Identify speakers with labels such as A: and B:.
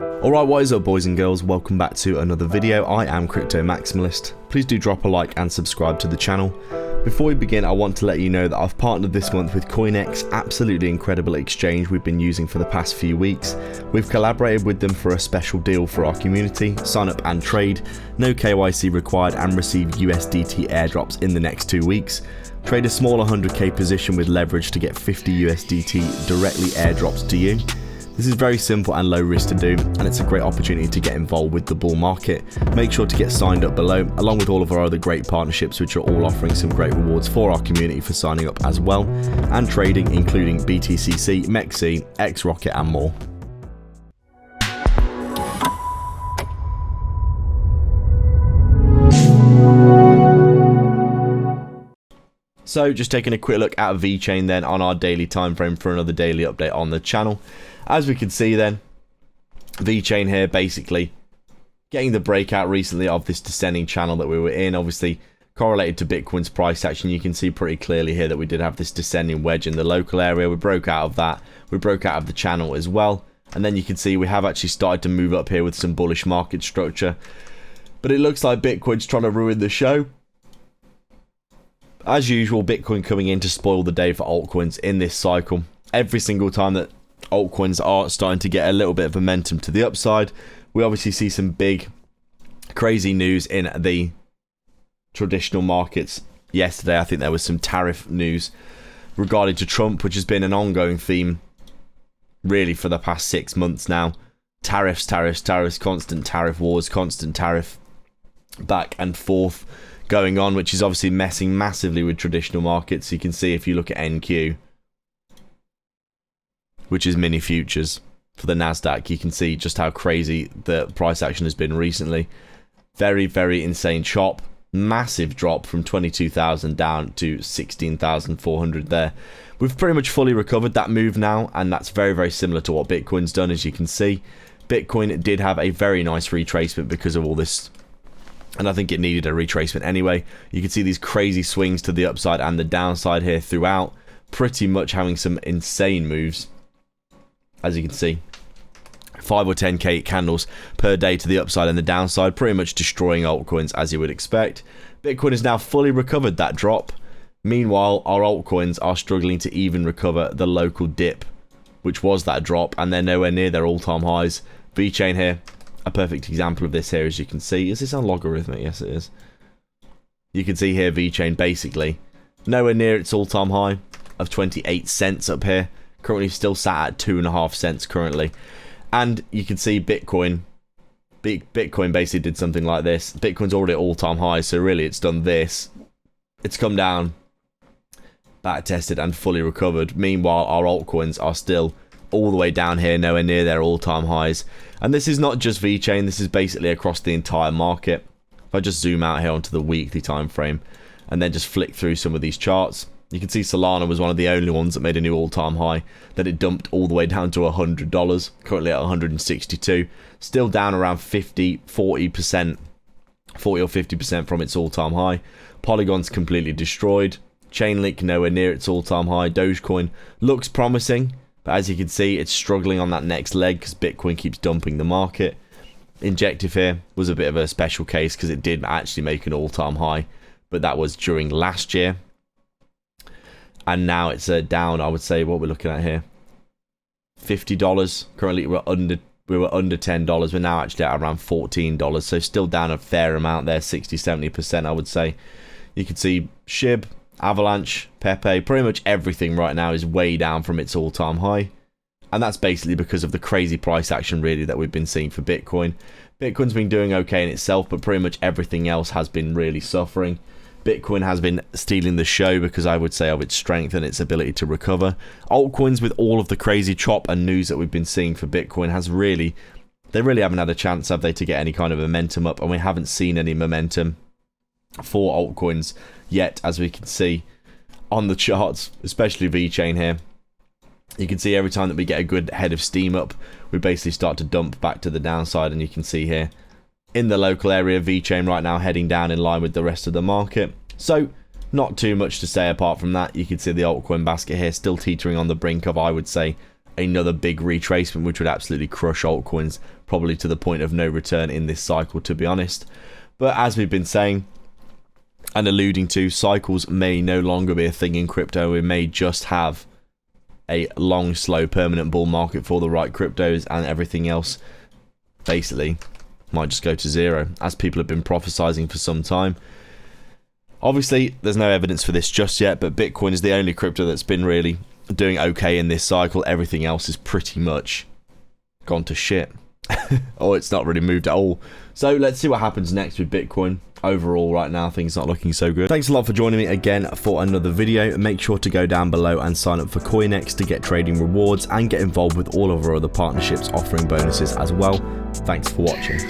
A: Alright, what is up boys and girls, welcome back to another video. I am Crypto Maximalist. Please do drop a like and subscribe to the channel. Before we begin, I want to let you know that I've partnered this month with CoinX, absolutely incredible exchange we've been using for the past few weeks. We've collaborated with them for a special deal for our community, sign up and trade, no KYC required, and receive USDT airdrops in the next 2 weeks. Trade a small 100k position with leverage to get 50 USDT directly airdrops to you. This is very simple and low risk to do, and it's a great opportunity to get involved with the bull market. Make sure to get signed up below, along with all of our other great partnerships which are all offering some great rewards for our community for signing up as well, and trading including BTCC, MEXC, XRocket and more. So just taking a quick look at VeChain then on our daily time frame for another daily update on the channel. As we can see then, VeChain here basically getting the breakout recently of this descending channel that we were in, obviously correlated to Bitcoin's price action. You can see pretty clearly here that we did have this descending wedge in the local area. We broke out of that, we broke out of the channel as well, and then you can see we have actually started to move up here with some bullish market structure, but it looks like Bitcoin's trying to ruin the show. As usual, Bitcoin coming in to spoil the day for altcoins in this cycle. Every single time that altcoins are starting to get a little bit of momentum to the upside, we obviously see some big crazy news in the traditional markets. Yesterday I think there was some tariff news regarding to Trump, which has been an ongoing theme really for the past 6 months now. Tariffs, constant tariff wars, constant tariff back and forth going on, which is obviously messing massively with traditional markets. You can see if you look at NQ, which is mini futures for the Nasdaq, you can see just how crazy the price action has been recently. Very insane chop, massive drop from 22,000 down to 16,400 there. We've pretty much fully recovered that move now, and that's very similar to what Bitcoin's done. As you can see, Bitcoin did have a very nice retracement because of all this, and I think it needed a retracement anyway. You can see these crazy swings to the upside and the downside here throughout, pretty much having some insane moves. As you can see, 5 or 10k candles per day to the upside and the downside, pretty much destroying altcoins as you would expect. Bitcoin has now fully recovered that drop. Meanwhile, our altcoins are struggling to even recover the local dip, which was that drop, and they're nowhere near their all-time highs. VeChain here, a perfect example of this here, as you can see. Is this on logarithmic? Yes, it is. You can see here VeChain basically nowhere near its all-time high of 28 cents up here. Currently still sat at 2.5 cents currently. And you can see Bitcoin basically did something like this. Bitcoin's already at all-time high, so really it's done this. It's come down, back tested and fully recovered. Meanwhile, our altcoins are still all the way down here, nowhere near their all-time highs. And this is not just VeChain, this is basically across the entire market. If I just zoom out here onto the weekly time frame and then just flick through some of these charts, you can see Solana was one of the only ones that made a new all-time high, that it dumped all the way down to $100, currently at 162, still down around 40 or 50% from its all-time high. Polygon's completely destroyed. Chainlink nowhere near its all-time high. Dogecoin looks promising, but as you can see, it's struggling on that next leg because Bitcoin keeps dumping the market. Injective here was a bit of a special case because it did actually make an all-time high, but that was during last year. And now it's down, I would say, what we're looking at here, $50. Currently we were under $10. We're now actually at around $14, so still down a fair amount there, 60-70% I would say. You can see SHIB, Avalanche, Pepe, pretty much everything right now is way down from its all-time high. And that's basically because of the crazy price action really that we've been seeing for Bitcoin. Bitcoin's been doing okay in itself, but pretty much everything else has been really suffering. Bitcoin has been stealing the show because I would say of its strength and its ability to recover. Altcoins, with all of the crazy chop and news that we've been seeing for Bitcoin, they really haven't had a chance, have they, to get any kind of momentum up, and we haven't seen any momentum for altcoins yet, as we can see on the charts, especially VeChain here. You can see every time that we get a good head of steam up, we basically start to dump back to the downside, and you can see here in the local area, VeChain right now heading down in line with the rest of the market. So not too much to say apart from that. You can see the altcoin basket here still teetering on the brink of, I would say, another big retracement, which would absolutely crush altcoins probably to the point of no return in this cycle, to be honest. But as we've been saying and alluding to, cycles may no longer be a thing in crypto. We may just have a long, slow, permanent bull market for the right cryptos, and everything else basically might just go to zero, as people have been prophesizing for some time. Obviously, there's no evidence for this just yet, but Bitcoin is the only crypto that's been really doing okay in this cycle. Everything else is pretty much gone to shit. Or it's not really moved at all. So let's see what happens next with Bitcoin. Overall, right now, things not looking so good. Thanks a lot for joining me again for another video. Make sure to go down below and sign up for CoinX to get trading rewards and get involved with all of our other partnerships offering bonuses as well. Thanks for watching.